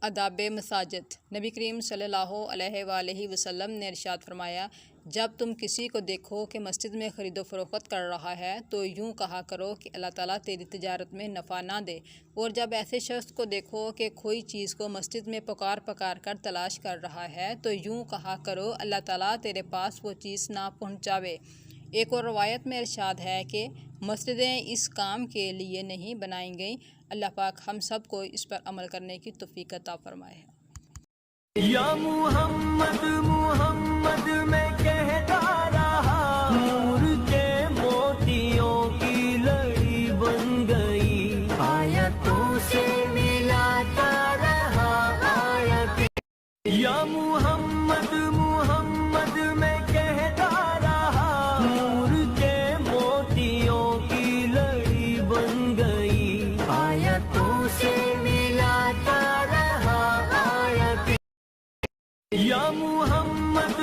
آداب مساجد۔ نبی کریم صلی اللہ علیہ وآلہ وسلم نے ارشاد فرمایا، جب تم کسی کو دیکھو کہ مسجد میں خرید و فروخت کر رہا ہے تو یوں کہا کرو کہ اللہ تعالیٰ تیری تجارت میں نفع نہ دے، اور جب ایسے شخص کو دیکھو کہ کوئی چیز کو مسجد میں پکار پکار کر تلاش کر رہا ہے تو یوں کہا کرو اللہ تعالیٰ تیرے پاس وہ چیز نہ پہنچاوے۔ ایک اور روایت میں ارشاد ہے کہ مسجدیں اس کام کے لیے نہیں بنائی گئیں۔ اللہ پاک ہم سب کو اس پر عمل کرنے کی توفیق عطا فرمائے۔ یا محمد محمد میں کہتا رہا، نور کے موتیوں کی لڑی بن گئی، آیتوں سے ملاتا رہا آیت۔ یا محمد محمد میں کہتا رہا، نور کے موتیوں کی لڑی بن گئی، آیتوں سے ملاتا رہا آیت۔ یا محمد